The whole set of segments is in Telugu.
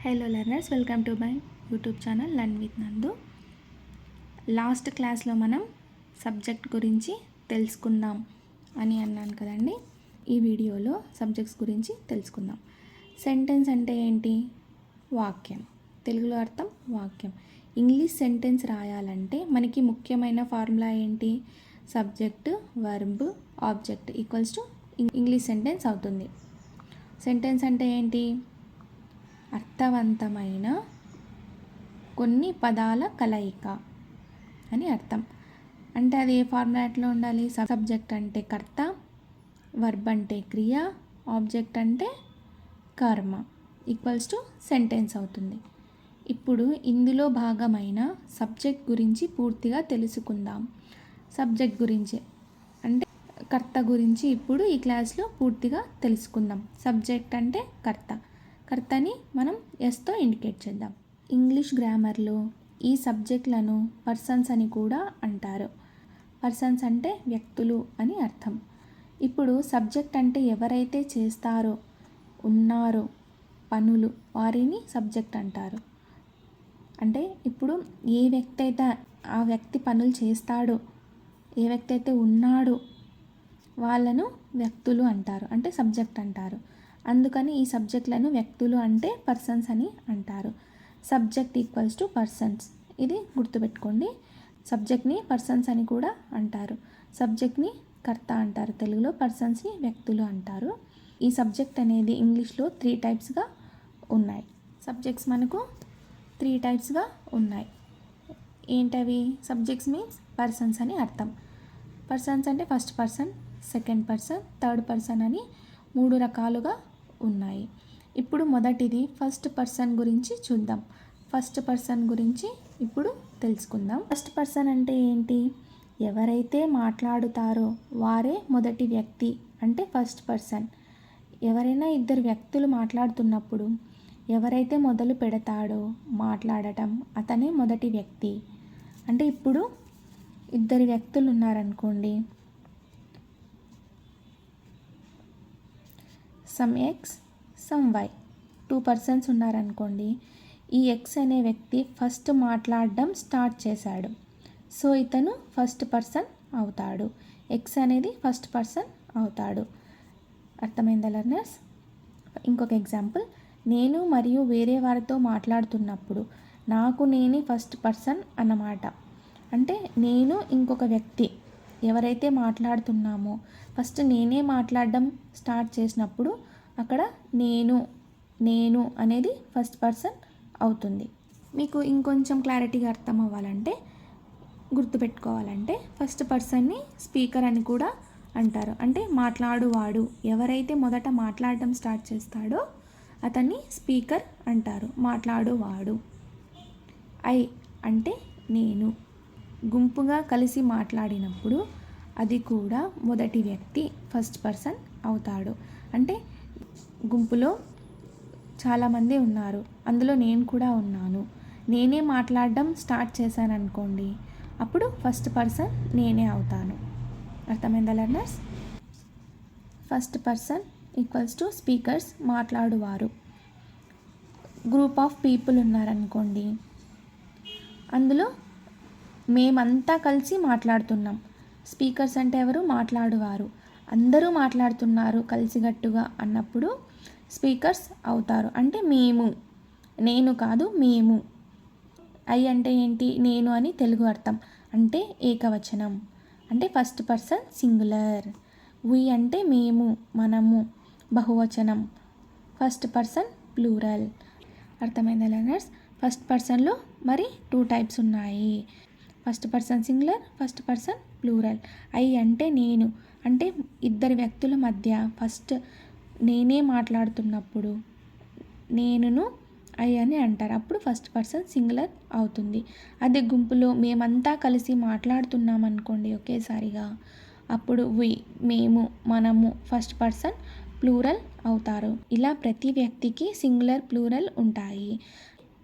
Hello learners, welcome to my YouTube channel learn with నందు. లాస్ట్ క్లాస్లో మనం సబ్జెక్ట్ గురించి తెలుసుకుందాం అని అన్నాను కదండి. ఈ వీడియోలో సబ్జెక్ట్స్ గురించి తెలుసుకుందాం. సెంటెన్స్ అంటే ఏంటి? వాక్యం. తెలుగులో అర్థం వాక్యం. ఇంగ్లీష్ సెంటెన్స్ రాయాలంటే మనకి ముఖ్యమైన ఫార్ములా ఏంటి? Subject, verb, object equals to English sentence అవుతుంది. సెంటెన్స్ అంటే ఏంటి? అర్థవంతమైన కొన్ని పదాల కలయిక అని అర్థం. అంటే అది ఏ ఫార్మాట్లో ఉండాలి? సబ్జెక్ట్ అంటే కర్త, వర్బ్ అంటే క్రియ, ఆబ్జెక్ట్ అంటే కర్మ ఈక్వల్స్ టు సెంటెన్స్ అవుతుంది. ఇప్పుడు ఇందులో భాగమైన సబ్జెక్ట్ గురించి పూర్తిగా తెలుసుకుందాం. సబ్జెక్ట్ గురించి అంటే కర్త గురించి ఇప్పుడు ఈ క్లాస్లో పూర్తిగా తెలుసుకుందాం. సబ్జెక్ట్ అంటే కర్త. కర్తని మనం ఎస్తో ఇండికేట్ చేద్దాం. ఇంగ్లీష్ గ్రామర్లో ఈ సబ్జెక్ట్లను పర్సన్స్ అని కూడా అంటారు. పర్సన్స్ అంటే వ్యక్తులు అని అర్థం. ఇప్పుడు సబ్జెక్ట్ అంటే ఎవరైతే చేస్తారో, ఉన్నారో పనులు, వారిని సబ్జెక్ట్ అంటారు. అంటే ఇప్పుడు ఏ వ్యక్తి అయితే ఆ వ్యక్తి పనులు చేస్తాడో, ఏ వ్యక్తి అయితే ఉన్నాడో వాళ్ళను వ్యక్తులు అంటారు, అంటే సబ్జెక్ట్ అంటారు. అందుకని ఈ సబ్జెక్ట్లను వ్యక్తులు అంటే పర్సన్స్ అని అంటారు. Subject equals to persons. ఇది గుర్తుపెట్టుకోండి. సబ్జెక్ట్ని పర్సన్స్ అని కూడా అంటారు. సబ్జెక్ట్ని కర్త అంటారు తెలుగులో, పర్సన్స్ని వ్యక్తులు అంటారు. ఈ సబ్జెక్ట్ అనేది ఇంగ్లీష్లో 3 టైప్స్గా ఉన్నాయి. సబ్జెక్ట్స్ మనకు 3 టైప్స్గా ఉన్నాయి. ఏంటవి? సబ్జెక్ట్స్ మీన్స్ పర్సన్స్ అని అర్థం. పర్సన్స్ అంటే first person, second person, third person అని 3 రకాలుగా ఉన్నాయి. ఇప్పుడు మొదటిది ఫస్ట్ పర్సన్ గురించి చూద్దాం. ఫస్ట్ పర్సన్ గురించి ఇప్పుడు తెలుసుకుందాం. ఫస్ట్ పర్సన్ అంటే ఏంటి? ఎవరైతే మాట్లాడుతారో వారే మొదటి వ్యక్తి, అంటే ఫస్ట్ పర్సన్. ఎవరైనా ఇద్దరు వ్యక్తులు మాట్లాడుతున్నప్పుడు ఎవరైతే మొదలు పెడతాడో మాట్లాడటం, అతనే మొదటి వ్యక్తి. అంటే ఇప్పుడు ఇద్దరు వ్యక్తులు ఉన్నారనుకోండి, some X, some Y, 2 persons ఉన్నారనుకోండి. ఈ ఎక్స్ అనే వ్యక్తి ఫస్ట్ మాట్లాడడం స్టార్ట్ చేశాడు, సో ఇతను ఫస్ట్ పర్సన్ అవుతాడు. ఎక్స్ అనేది ఫస్ట్ పర్సన్ అవుతాడు. అర్థమైందా లర్నర్స్? ఇంకొక ఎగ్జాంపుల్, నేను మరియు వేరే వారితో మాట్లాడుతున్నప్పుడు నాకు నేనే ఫస్ట్ పర్సన్ అన్నమాట. అంటే నేను ఇంకొక వ్యక్తి ఎవరైతే మాట్లాడుతున్నామో ఫస్ట్ నేనే మాట్లాడడం స్టార్ట్ చేసినప్పుడు అక్కడ నేను అనేది ఫస్ట్ పర్సన్ అవుతుంది. మీకు ఇంకొంచెం క్లారిటీగా అర్థం అవ్వాలంటే, గుర్తుపెట్టుకోవాలంటే ఫస్ట్ పర్సన్ని స్పీకర్ అని కూడా అంటారు. అంటే మాట్లాడువాడు. ఎవరైతే మొదట మాట్లాడడం స్టార్ట్ చేస్తాడో అతన్ని స్పీకర్ అంటారు, మాట్లాడువాడు. ఐ అంటే నేను. గుంపుగా కలిసి మాట్లాడినప్పుడు అది కూడా మొదటి వ్యక్తి ఫస్ట్ పర్సన్ అవుతాడు. అంటే గుంపులో చాలామంది ఉన్నారు, అందులో నేను కూడా ఉన్నాను. నేనే మాట్లాడడం స్టార్ట్ చేశాను అనుకోండి, అప్పుడు ఫస్ట్ పర్సన్ నేనే అవుతాను. అర్థమైందా learners? First person equals to speakers, మాట్లాడువారు. గ్రూప్ ఆఫ్ పీపుల్ ఉన్నారనుకోండి, అందులో మేమంతా కలిసి మాట్లాడుతున్నాం. స్పీకర్స్ అంటే ఎవరు? మాట్లాడువారు. అందరూ మాట్లాడుతున్నారు కలిసిగట్టుగా అన్నప్పుడు స్పీకర్స్ అవుతారు. అంటే మేము, నేను కాదు మేము. ఐ అంటే ఏంటి? నేను అని తెలుగు అర్థం. అంటే ఏకవచనం, అంటే ఫస్ట్ పర్సన్ సింగులర్. వి అంటే మేము, మనము, బహువచనం. First person plural. అర్థమైందా లర్నర్స్? ఫస్ట్ పర్సన్లో మరి 2 టైప్స్ ఉన్నాయి. First person singular, first person plural. I అంటే నేను, అంటే ఇద్దరు వ్యక్తుల మధ్య ఫస్ట్ నేనే మాట్లాడుతున్నప్పుడు నేనును ఐ అని అంటారు, అప్పుడు ఫస్ట్ పర్సన్ సింగులర్ అవుతుంది. అదే గుంపులో మేమంతా కలిసి మాట్లాడుతున్నాం అనుకోండి ఒకేసారిగా, అప్పుడు వి, మేము, మనము ఫస్ట్ పర్సన్ ప్లూరల్ అవుతారు. ఇలా ప్రతి వ్యక్తికి సింగులర్, ప్లూరల్ ఉంటాయి.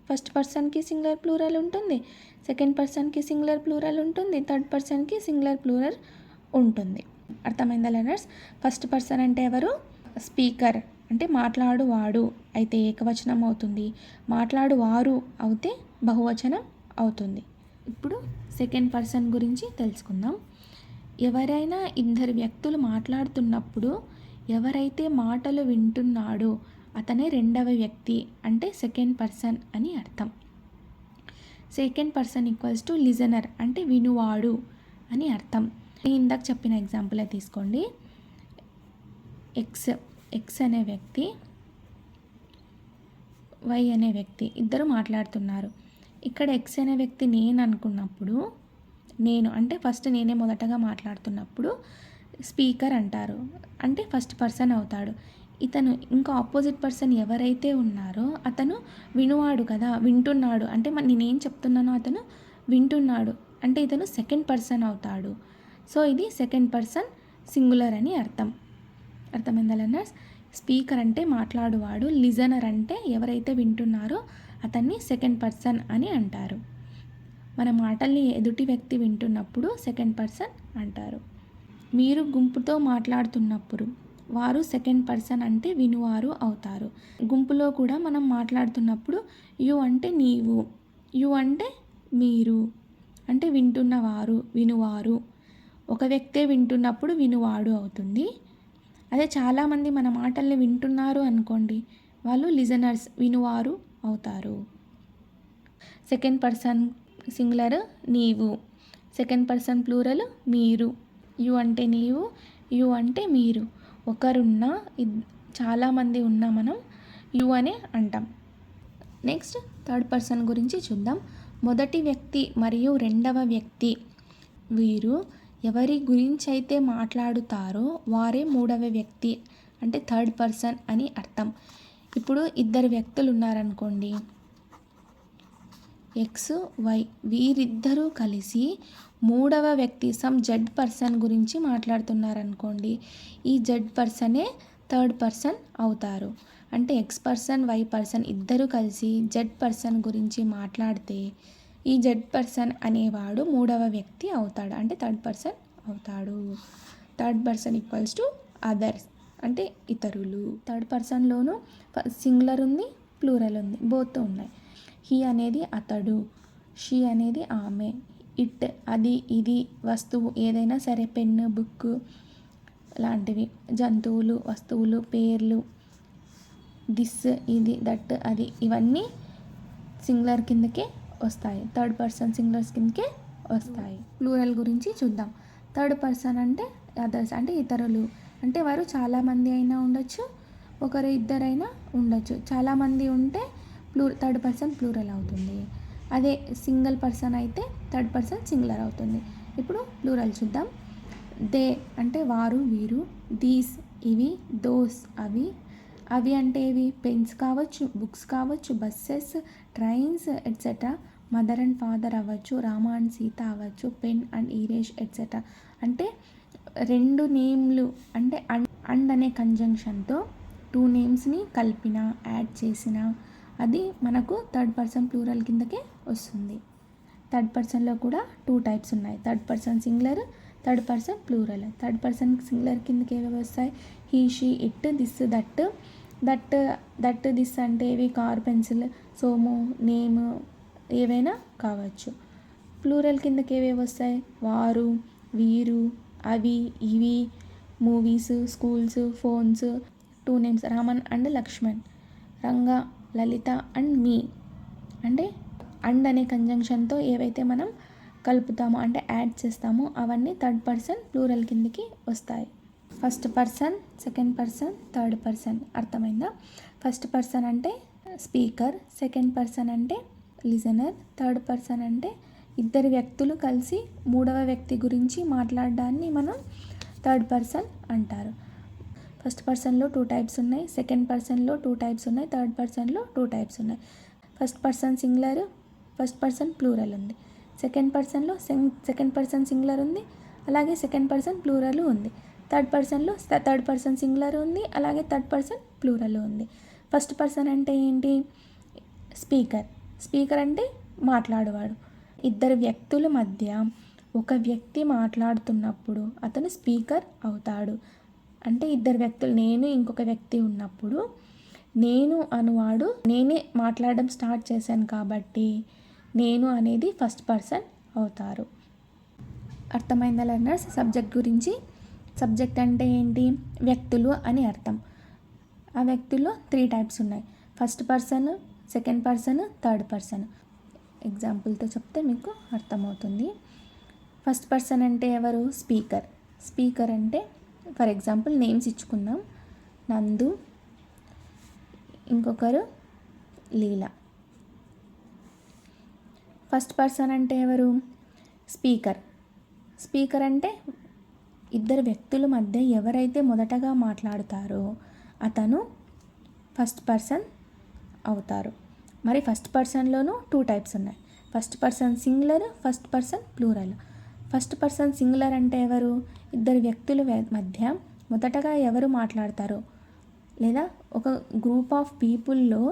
ఫస్ట్ పర్సన్కి సింగులర్ ప్లూరల్ ఉంటుంది, సెకండ్ పర్సన్కి సింగులర్ ప్లూరల్ ఉంటుంది, థర్డ్ పర్సన్కి సింగులర్ ప్లూరల్ ఉంటుంది. అర్థమైందా లర్నర్స్? ఫస్ట్ పర్సన్ అంటే ఎవరు? స్పీకర్ అంటే మాట్లాడువాడు అయితే ఏకవచనం అవుతుంది, మాట్లాడువారు అవుతే బహువచనం అవుతుంది. ఇప్పుడు సెకండ్ పర్సన్ గురించి తెలుసుకుందాం. ఎవరైనా ఇద్దరు వ్యక్తులు మాట్లాడుతున్నప్పుడు ఎవరైతే మాటలు వింటున్నాడో అతనే రెండవ వ్యక్తి, అంటే సెకండ్ పర్సన్ అని అర్థం. Second person equals to listener, అంటే వినువాడు అని అర్థం. నేను ఇందాక చెప్పిన ఎగ్జాంపులే తీసుకోండి. ఎక్స్ అనే వ్యక్తి, వై అనే వ్యక్తి ఇద్దరు మాట్లాడుతున్నారు. ఇక్కడ ఎక్స్ అనే వ్యక్తి నేను అనుకున్నప్పుడు, నేను అంటే ఫస్ట్ నేనే మొదటగా మాట్లాడుతున్నప్పుడు స్పీకర్ అంటారు, అంటే ఫస్ట్ పర్సన్ అవుతాడు. ఇతను ఇంకా ఆపోజిట్ పర్సన్ ఎవరైతే ఉన్నారో అతను వినువాడు కదా, వింటున్నాడు అంటే నేనేం చెప్తున్నానో అతను వింటున్నాడు, అంటే ఇతను సెకండ్ పర్సన్ అవుతాడు. సో ఇది సెకండ్ పర్సన్ సింగులర్ అని అర్థమైందా లెర్నర్స్? స్పీకర్ అంటే మాట్లాడువాడు, లిజనర్ అంటే ఎవరైతే వింటున్నారో అతన్ని సెకండ్ పర్సన్ అని అంటారు. మన మాటల్ని ఎదుటి వ్యక్తి వింటున్నప్పుడు సెకండ్ పర్సన్ అంటారు. మీరు గుంపుతో మాట్లాడుతున్నప్పుడు వారు సెకండ్ పర్సన్ అంటే వినువారు అవుతారు. గుంపులో కూడా మనం మాట్లాడుతున్నప్పుడు యు అంటే నీవు, యు అంటే మీరు, అంటే వింటున్నవారు, వినువారు. ఒక వ్యక్తే వింటున్నప్పుడు వినువాడు అవుతుంది. అదే చాలామంది మన మాటల్ని వింటున్నారు అనుకోండి, వాళ్ళు లిజనర్స్, వినువారు అవుతారు. సెకండ్ పర్సన్ సింగులర్ నీవు, సెకండ్ పర్సన్ ప్లూరల్ మీరు. యు అంటే నీవు, యు అంటే మీరు. ఒకరున్నా చాలామంది ఉన్నా మనం యు అనే అంటాం. నెక్స్ట్ థర్డ్ పర్సన్ గురించి చూద్దాం. మొదటి వ్యక్తి మరియు రెండవ వ్యక్తి వీరు ఎవరి గురించి అయితే మాట్లాడుతారో వారే మూడవ వ్యక్తి, అంటే థర్డ్ పర్సన్ అని అర్థం. ఇప్పుడు ఇద్దరు వ్యక్తులు ఉన్నారనుకోండి, ఎక్స్ వై, వీరిద్దరూ కలిసి మూడవ వ్యక్తి సమ్ జెడ్ పర్సన్ గురించి మాట్లాడుతున్నారనుకోండి, ఈ జెడ్ పర్సనే థర్డ్ పర్సన్ అవుతారు. అంటే ఎక్స్ పర్సన్ వై పర్సన్ ఇద్దరు కలిసి జెడ్ పర్సన్ గురించి మాట్లాడితే ఈ జెడ్ పర్సన్ అనేవాడు మూడవ వ్యక్తి అవుతాడు, అంటే థర్డ్ పర్సన్ అవుతాడు. Third person equals to others, అంటే ఇతరులు. థర్డ్ పర్సన్లోనూ సింగులర్ ఉంది, ప్లూరల్ ఉంది, బోత్ ఉన్నాయి. హీ అనేది అతడు, షీ అనేది ఆమె, ఇట్ అది ఇది వస్తువు ఏదైనా సరే, పెన్ను, బుక్ లాంటివి, జంతువులు, వస్తువులు, పేర్లు, దిస్ ఇది, దట్ అది, ఇవన్నీ సింగులర్ కిందకే వస్తాయి, థర్డ్ పర్సన్ సింగులర్స్ కిందకే వస్తాయి. ప్లూరల్ గురించి చూద్దాం. థర్డ్ పర్సన్ అంటే అదర్స్, అంటే ఇతరులు, అంటే వారు చాలామంది అయినా ఉండొచ్చు, ఒకరు ఇద్దరైనా ఉండొచ్చు. చాలామంది ఉంటే థర్డ్ పర్సన్ ప్లూరల్ అవుతుంది. అదే సింగిల్ పర్సన్ అయితే థర్డ్ పర్సన్ సింగులర్ అవుతుంది. ఇప్పుడు ప్లూరల్ చూద్దాం. దే అంటే వారు వీరు, దీస్ ఇవి, దోస్ అవి. అవి అంటే ఇవి పెన్స్ కావచ్చు, బుక్స్ కావచ్చు, buses, trains etcetera. Mother and father అవ్వచ్చు, రామ అండ్ సీత అవ్వచ్చు, పెన్ అండ్ ఈరేష్ ఎట్సెట్రా. అంటే రెండు నేమ్లు అంటే అండ్ అనే కంజంక్షన్తో టూ నేమ్స్ని కలిపిన, యాడ్ చేసిన అది మనకు థర్డ్ పర్సన్ ప్లూరల్ కిందకే వస్తుంది. థర్డ్ పర్సన్లో కూడా టూ టైప్స్ ఉన్నాయి, third person singular, third person plural. Third person singular కిందకి ఏవి వస్తాయి? He, she, it, this, that this అంటే ఇవి కార్, పెన్సిల్, సోము, నేమ్ ఏవైనా కావచ్చు. ప్లూరల్ కిందకి ఏవేవి వస్తాయి? వారు, వీరు, అవి, ఇవి, movies, schools, phones, two names Raman and Lakshman, Ranga, Lalitha and me. అంటే అండ్ అనే కంజంక్షన్తో ఏవైతే మనం కలుపుతామో అంటే యాడ్ చేస్తామో అవన్నీ థర్డ్ పర్సన్ ప్లూరల్ కిందకి వస్తాయి. First person, second person, third person అర్థమైందా? ఫస్ట్ పర్సన్ అంటే స్పీకర్, సెకండ్ పర్సన్ అంటే లిజనర్, థర్డ్ పర్సన్ అంటే ఇద్దరు వ్యక్తులు కలిసి మూడవ వ్యక్తి గురించి మాట్లాడడాన్ని మనం థర్డ్ పర్సన్ అంటారు. ఫస్ట్ పర్సన్లో టూ టైప్స్ ఉన్నాయి, సెకండ్ పర్సన్లో టూ టైప్స్ ఉన్నాయి, థర్డ్ పర్సన్లో టూ టైప్స్ ఉన్నాయి. First person singular, first person plural ఉంది. సెకండ్ పర్సన్లో సెకండ్ పర్సన్ సింగులర్ ఉంది, అలాగే సెకండ్ పర్సన్ ప్లూరల్ ఉంది. థర్డ్ పర్సన్లో థర్డ్ పర్సన్ సింగులర్ ఉంది, అలాగే థర్డ్ పర్సన్ ప్లూరల్ ఉంది. ఫస్ట్ పర్సన్ అంటే ఏంటి? స్పీకర్. స్పీకర్ అంటే మాట్లాడువాడు. ఇద్దరు వ్యక్తుల మధ్య ఒక వ్యక్తి మాట్లాడుతున్నప్పుడు అతను స్పీకర్ అవుతాడు. అంటే ఇద్దరు వ్యక్తులు, నేను ఇంకొక వ్యక్తి ఉన్నప్పుడు నేను అనువాడు నేనే మాట్లాడడం స్టార్ట్ చేశాను కాబట్టి నేను అనేది ఫస్ట్ పర్సన్ అవుతారు. అర్థమైందా లెర్నర్స్? సబ్జెక్ట్ గురించి. సబ్జెక్ట్ అంటే ఏంటి? వ్యక్తులు అని అర్థం. ఆ వ్యక్తుల్లో 3 టైప్స్ ఉన్నాయి. First person, second person, third person. ఎగ్జాంపుల్తో చెప్తే మీకు అర్థమవుతుంది. ఫస్ట్ పర్సన్ అంటే ఎవరు? స్పీకర్. స్పీకర్ అంటే ఫర్ ఎగ్జాంపుల్ నేమ్స్ ఇచ్చుకుందాం. నందు, ఇంకొకరు లీల. ఫస్ట్ పర్సన్ అంటే ఎవరు? స్పీకర్. స్పీకర్ అంటే ఇద్దరు వ్యక్తుల మధ్య ఎవరైతే మొదటగా మాట్లాడతారో అతను ఫస్ట్ పర్సన్ అవుతారు. మరి ఫస్ట్ పర్సన్లోనూ 2 టైప్స్ ఉన్నాయి. First person singular, first person plural. First person singular అంటే ఎవరు? ఇద్దరు వ్యక్తుల మధ్య మొదటగా ఎవరు మాట్లాడతారో లేదా ఒక గ్రూప్ ఆఫ్ పీపుల్లో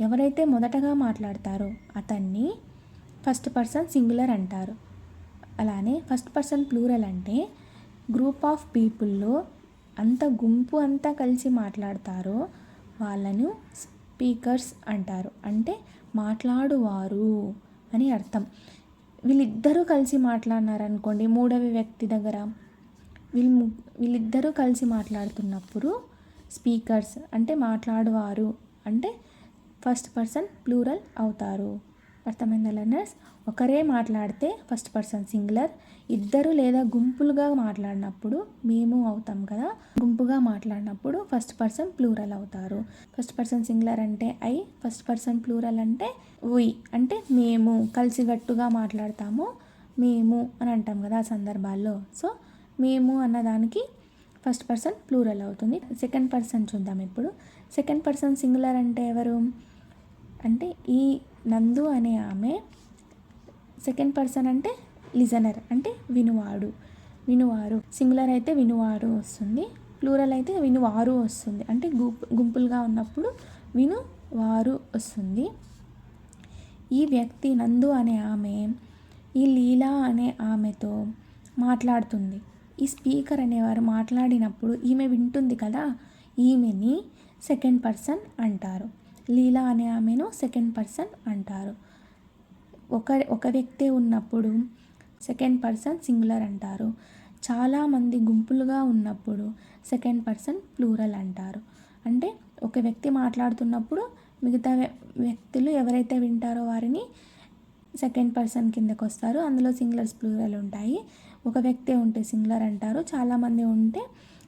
ఎవరైతే మొదటగా మాట్లాడతారో అతన్ని ఫస్ట్ పర్సన్ సింగులర్ అంటారు. అలానే ఫస్ట్ పర్సన్ ప్లూరల్ అంటే గ్రూప్ ఆఫ్ పీపుల్లో గుంపు అంతా కలిసి మాట్లాడతారో వాళ్ళను స్పీకర్స్ అంటారు. అంటే మాట్లాడువారు అని అర్థం. వీళ్ళిద్దరూ కలిసి మాట్లాడినారనుకోండి, మూడవ వ్యక్తి దగ్గర వీళ్ళిద్దరూ కలిసి మాట్లాడుతున్నప్పుడు స్పీకర్స్ అంటే మాట్లాడువారు అంటే ఫస్ట్ పర్సన్ ప్లూరల్ అవుతారు. అర్థమైందా లెర్నర్స్? ఒకరే మాట్లాడితే ఫస్ట్ పర్సన్ సింగులర్, ఇద్దరు లేదా గుంపులుగా మాట్లాడినప్పుడు మేము అవుతాం కదా, గుంపుగా మాట్లాడినప్పుడు ఫస్ట్ పర్సన్ ప్లూరల్ అవుతారు. ఫస్ట్ పర్సన్ సింగులర్ అంటే ఐ, ఫస్ట్ పర్సన్ ప్లూరల్ అంటే వి, అంటే మేము కలిసిగట్టుగా మాట్లాడతాము, మేము అని అంటాం కదా ఆ సందర్భాల్లో. సో మేము అన్నదానికి ఫస్ట్ పర్సన్ ప్లూరల్ అవుతుంది. సెకండ్ పర్సన్ చూద్దాం ఇప్పుడు. సెకండ్ పర్సన్ సింగులర్ అంటే ఎవరు? అంటే ఈ నందు అనే ఆమె సెకండ్ పర్సన్ అంటే లిజనర్ అంటే వినువాడు. సింగులర్ అయితే వినువాడు వస్తుంది, ప్లూరల్ అయితే వినువారు వస్తుంది. అంటే గుంపులుగా ఉన్నప్పుడు వినువారు వస్తుంది. ఈ వ్యక్తి నందు అనే ఆమె ఈ లీలా అనే ఆమెతో మాట్లాడుతుంది. ఈ స్పీకర్ అనేవారు మాట్లాడినప్పుడు ఈమె వింటుంది కదా, ఈమెని సెకండ్ పర్సన్ అంటారు. లీలా అనే ఆమెను సెకండ్ పర్సన్ అంటారు. ఒక వ్యక్తే ఉన్నప్పుడు సెకండ్ పర్సన్ సింగులర్ అంటారు. చాలామంది గుంపులుగా ఉన్నప్పుడు సెకండ్ పర్సన్ ప్లూరల్ అంటారు. అంటే ఒక వ్యక్తి మాట్లాడుతున్నప్పుడు మిగతా వ్యక్తులు ఎవరైతే వింటారో వారిని సెకండ్ పర్సన్ కిందకు వస్తారు. అందులో సింగులర్స్ ప్లూరల్ ఉంటాయి. ఒక వ్యక్తే ఉంటే సింగులర్ అంటారు, చాలామంది ఉంటే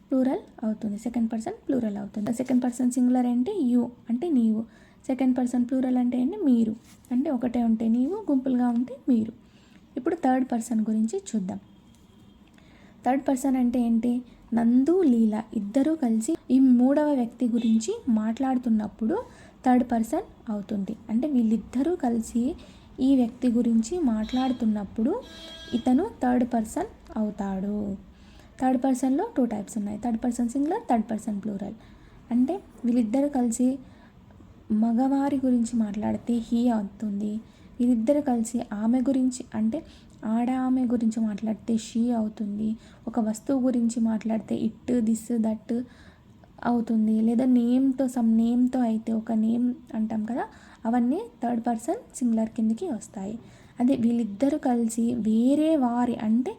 ప్లూరల్ అవుతుంది, సెకండ్ పర్సన్ ప్లూరల్ అవుతుంది. సెకండ్ పర్సన్ సింగులర్ అంటే యు అంటే నీవు, సెకండ్ పర్సన్ ప్లూరల్ అంటే ఏంటి? మీరు. అంటే ఒకటే ఉంటే నీవు, గుంపులుగా ఉంటే మీరు. ఇప్పుడు థర్డ్ పర్సన్ గురించి చూద్దాం. థర్డ్ పర్సన్ అంటే ఏంటి? నందు, లీల ఇద్దరూ కలిసి ఈ మూడవ వ్యక్తి గురించి మాట్లాడుతున్నప్పుడు థర్డ్ పర్సన్ అవుతుంది. అంటే వీళ్ళిద్దరూ కలిసి ఈ వ్యక్తి గురించి మాట్లాడుతున్నప్పుడు ఇతను థర్డ్ పర్సన్ అవుతాడు. థర్డ్ పర్సన్లో 2 టైప్స్ ఉన్నాయి. Third person singular, third person plural. అంటే వీళ్ళిద్దరూ కలిసి మగవారి గురించి మాట్లాడితే హీ అవుతుంది. వీరిద్దరు కలిసి ఆమె గురించి అంటే ఆమె గురించి మాట్లాడితే షీ అవుతుంది. ఒక వస్తువు గురించి మాట్లాడితే ఇట్, దిస్, దట్ అవుతుంది. లేదా నేమ్తో అయితే ఒక నేమ్ అంటాం కదా, అవన్నీ థర్డ్ పర్సన్ సింగులర్ కిందకి వస్తాయి. అదే వీళ్ళిద్దరూ కలిసి వేరే వారి అంటే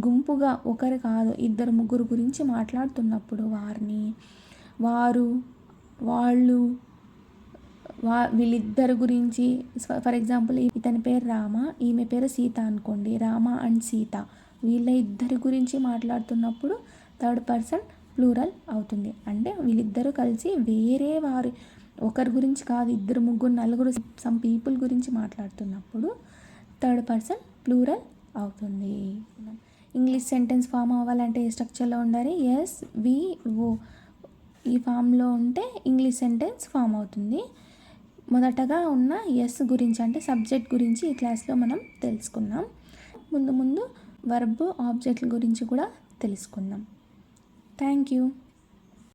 గుంపుగా ఒకరు కాదు 2, 3 గురించి మాట్లాడుతున్నప్పుడు వారిని వారు, వాళ్ళు, వీళ్ళిద్దరు గురించి ఫర్ ఎగ్జాంపుల్ ఇతని పేరు రామ, ఈమె పేరు సీత అనుకోండి, రామ అండ్ సీత వీళ్ళ ఇద్దరి గురించి మాట్లాడుతున్నప్పుడు థర్డ్ పర్సన్ ప్లూరల్ అవుతుంది. అంటే వీళ్ళిద్దరూ కలిసి వేరే వారి ఒకరి గురించి కాదు 2, 3, 4 సమ్ పీపుల్ గురించి మాట్లాడుతున్నప్పుడు థర్డ్ పర్సన్ ప్లూరల్ అవుతుంది. ఇంగ్లీష్ సెంటెన్స్ ఫామ్ అవ్వాలంటే ఏ స్ట్రక్చర్లో ఉండాలి? ఎస్, వి, ఓ ఈ ఫామ్లో ఉంటే ఇంగ్లీష్ సెంటెన్స్ ఫామ్ అవుతుంది. మొదటగా ఉన్న ఎస్ గురించి అంటే సబ్జెక్ట్ గురించి ఈ క్లాస్లో మనం తెలుసుకున్నాం. ముందు వర్బ్, ఆబ్జెక్ట్ల గురించి కూడా తెలుసుకుందాం. Thank you.